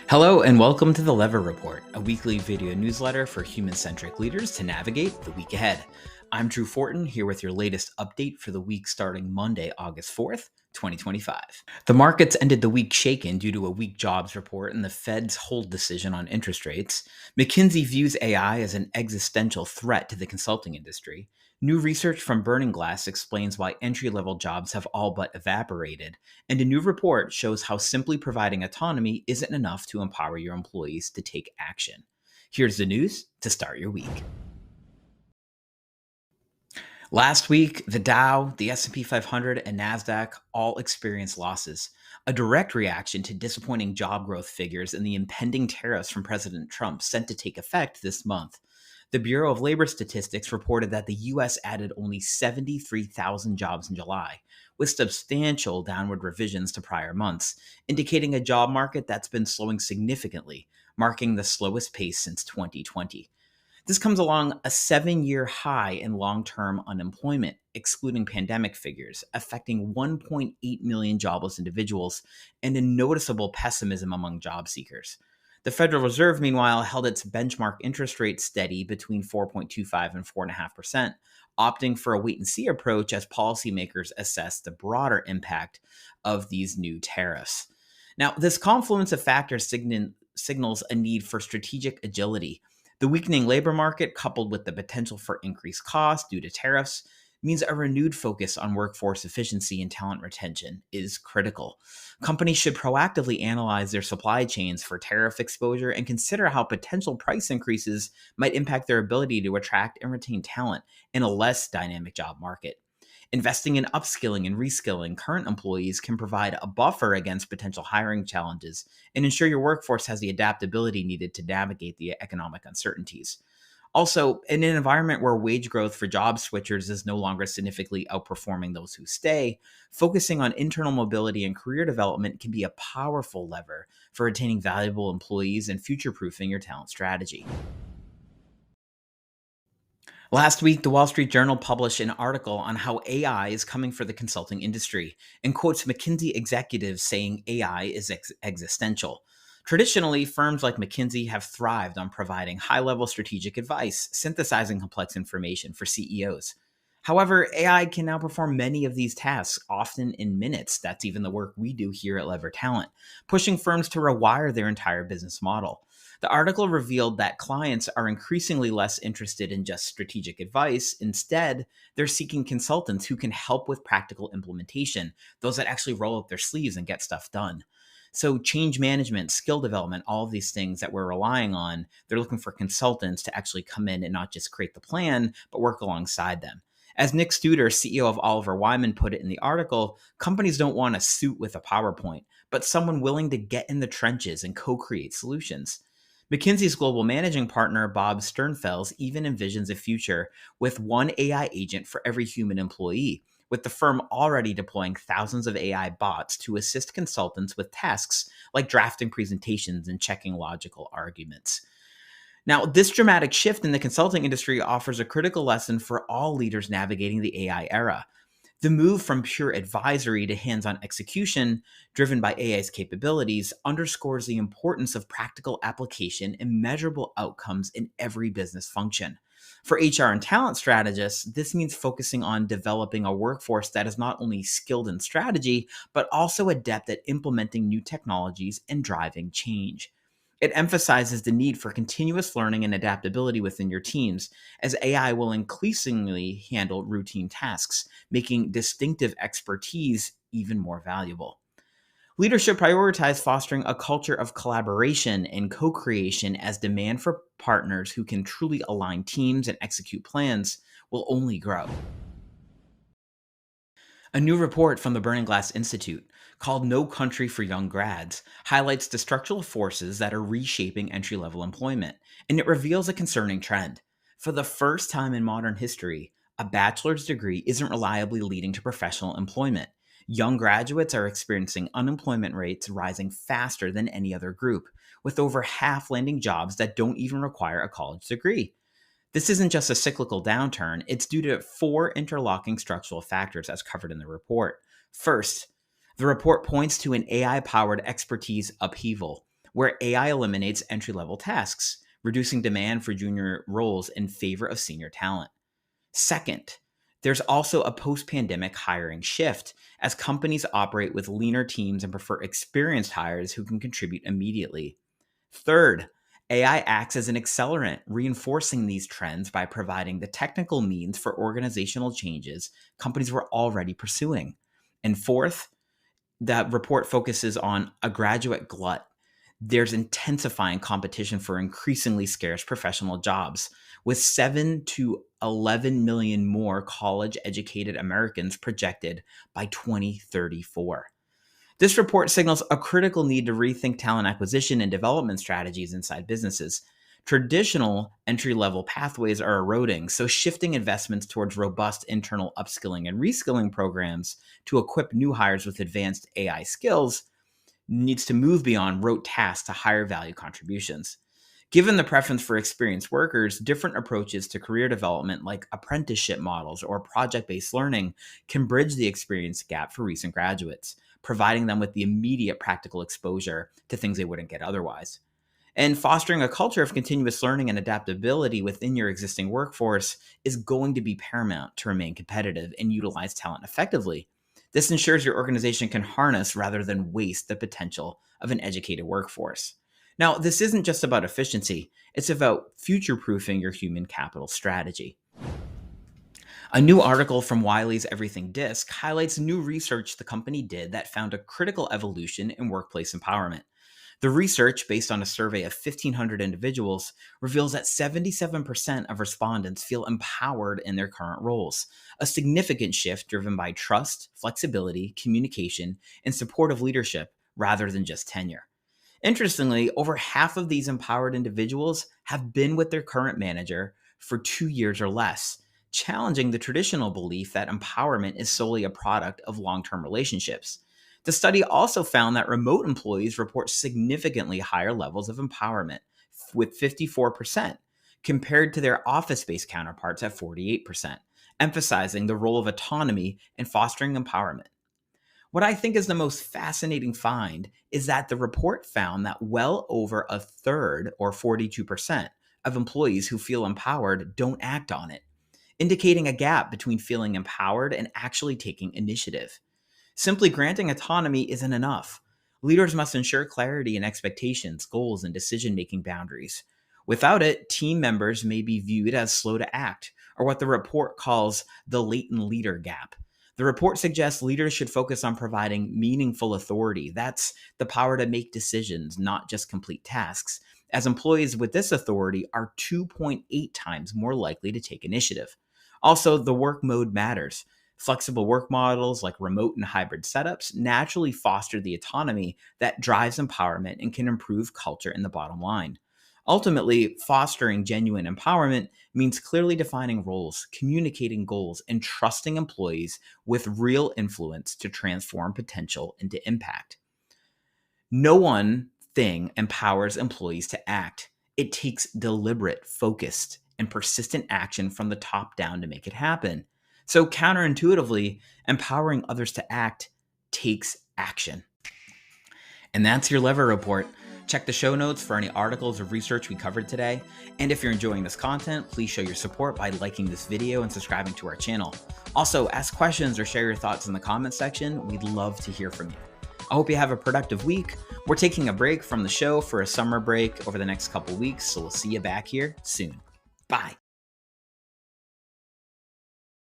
Hello and welcome to the Lever Report, a weekly video newsletter for human-centric leaders to navigate the week ahead. I'm Drew Fortin, here with your latest update for the week starting Monday, August 4th, 2025. The markets ended the week shaken due to a weak jobs report and the Fed's hold decision on interest rates. McKinsey views AI as an existential threat to the consulting industry. New research from Burning Glass explains why entry-level jobs have all but evaporated, and a new report shows how simply providing autonomy isn't enough to empower your employees to take action. Here's the news to start your week. Last week, the Dow, the S&P 500, and Nasdaq all experienced losses, a direct reaction to disappointing job growth figures and the impending tariffs from President Trump set to take effect this month. The Bureau of Labor Statistics reported that the U.S. added only 73,000 jobs in July, with substantial downward revisions to prior months, indicating a job market that's been slowing significantly, marking the slowest pace since 2020. This comes along a 7-year high in long-term unemployment, excluding pandemic figures, affecting 1.8 million jobless individuals and a noticeable pessimism among job seekers. The Federal Reserve, meanwhile, held its benchmark interest rate steady between 4.25 and 4.5%, opting for a wait-and-see approach as policymakers assess the broader impact of these new tariffs. Now, this confluence of factors signals a need for strategic agility. The weakening labor market, coupled with the potential for increased costs due to tariffs, means a renewed focus on workforce efficiency and talent retention is critical. Companies should proactively analyze their supply chains for tariff exposure and consider how potential price increases might impact their ability to attract and retain talent in a less dynamic job market. Investing in upskilling and reskilling current employees can provide a buffer against potential hiring challenges and ensure your workforce has the adaptability needed to navigate the economic uncertainties. Also, in an environment where wage growth for job switchers is no longer significantly outperforming those who stay, focusing on internal mobility and career development can be a powerful lever for retaining valuable employees and future-proofing your talent strategy. Last week, the Wall Street Journal published an article on how AI is coming for the consulting industry and quotes McKinsey executives saying AI is existential. Traditionally, firms like McKinsey have thrived on providing high-level strategic advice, synthesizing complex information for CEOs. However, AI can now perform many of these tasks, often in minutes. That's even the work we do here at Lever Talent, pushing firms to rewire their entire business model. The article revealed that clients are increasingly less interested in just strategic advice. Instead, they're seeking consultants who can help with practical implementation, those that actually roll up their sleeves and get stuff done. So change management, skill development, all of these things that we're relying on, they're looking for consultants to actually come in and not just create the plan, but work alongside them. As Nick Studer, CEO of Oliver Wyman, put it in the article, companies don't want a suit with a PowerPoint, but someone willing to get in the trenches and co-create solutions. McKinsey's global managing partner, Bob Sternfels, even envisions a future with one AI agent for every human employee, with the firm already deploying thousands of AI bots to assist consultants with tasks like drafting presentations and checking logical arguments. Now, this dramatic shift in the consulting industry offers a critical lesson for all leaders navigating the AI era. The move from pure advisory to hands-on execution, driven by AI's capabilities, underscores the importance of practical application and measurable outcomes in every business function. For HR and talent strategists, this means focusing on developing a workforce that is not only skilled in strategy, but also adept at implementing new technologies and driving change. It emphasizes the need for continuous learning and adaptability within your teams, as AI will increasingly handle routine tasks, making distinctive expertise even more valuable. Leadership prioritizes fostering a culture of collaboration and co-creation as demand for partners who can truly align teams and execute plans will only grow. A new report from the Burning Glass Institute, called No Country for Young Grads, highlights the structural forces that are reshaping entry-level employment, and it reveals a concerning trend. For the first time in modern history, a bachelor's degree isn't reliably leading to professional employment. Young graduates are experiencing unemployment rates rising faster than any other group, with over half landing jobs that don't even require a college degree. This isn't just a cyclical downturn, it's due to 4 interlocking structural factors as covered in the report. First, The report points to an AI-powered expertise upheaval, where AI eliminates entry-level tasks, reducing demand for junior roles in favor of senior talent. Second, there's also a post-pandemic hiring shift as companies operate with leaner teams and prefer experienced hires who can contribute immediately. Third, AI acts as an accelerant, reinforcing these trends by providing the technical means for organizational changes companies were already pursuing. And fourth, that report focuses on a graduate glut. There's intensifying competition for increasingly scarce professional jobs, with 7 to 11 million more college educated Americans projected by 2034. This report signals a critical need to rethink talent acquisition and development strategies inside businesses. Traditional entry level pathways are eroding, so shifting investments towards robust internal upskilling and reskilling programs to equip new hires with advanced AI skills needs to move beyond rote tasks to higher value contributions. Given the preference for experienced workers, different approaches to career development like apprenticeship models or project-based learning can bridge the experience gap for recent graduates, providing them with the immediate practical exposure to things they wouldn't get otherwise. And fostering a culture of continuous learning and adaptability within your existing workforce is going to be paramount to remain competitive and utilize talent effectively. This ensures your organization can harness rather than waste the potential of an educated workforce. Now, this isn't just about efficiency, it's about future-proofing your human capital strategy. A new article from Wiley's Everything Disc highlights new research the company did that found a critical evolution in workplace empowerment. The research, based on a survey of 1,500 individuals, reveals that 77% of respondents feel empowered in their current roles, a significant shift driven by trust, flexibility, communication, and supportive leadership rather than just tenure. Interestingly, over half of these empowered individuals have been with their current manager for 2 years or less, challenging the traditional belief that empowerment is solely a product of long-term relationships. The study also found that remote employees report significantly higher levels of empowerment, with 54%, compared to their office-based counterparts at 48%, emphasizing the role of autonomy in fostering empowerment. What I think is the most fascinating find is that the report found that well over a third, or 42%, of employees who feel empowered don't act on it, indicating a gap between feeling empowered and actually taking initiative. Simply granting autonomy isn't enough. Leaders must ensure clarity in expectations, goals, and decision-making boundaries. Without it, team members may be viewed as slow to act, or what the report calls the latent leader gap. The report suggests leaders should focus on providing meaningful authority. That's the power to make decisions, not just complete tasks, as employees with this authority are 2.8 times more likely to take initiative. Also, the work mode matters. Flexible work models like remote and hybrid setups naturally foster the autonomy that drives empowerment and can improve culture in the bottom line. Ultimately, fostering genuine empowerment means clearly defining roles, communicating goals, and trusting employees with real influence to transform potential into impact. No one thing empowers employees to act. It takes deliberate, focused, and persistent action from the top down to make it happen. So counterintuitively, empowering others to act takes action. And that's your Lever Report. Check the show notes for any articles or research we covered today. And if you're enjoying this content, please show your support by liking this video and subscribing to our channel. Also, ask questions or share your thoughts in the comments section. We'd love to hear from you. I hope you have a productive week. We're taking a break from the show for a summer break over the next couple weeks, so we'll see you back here soon. Bye.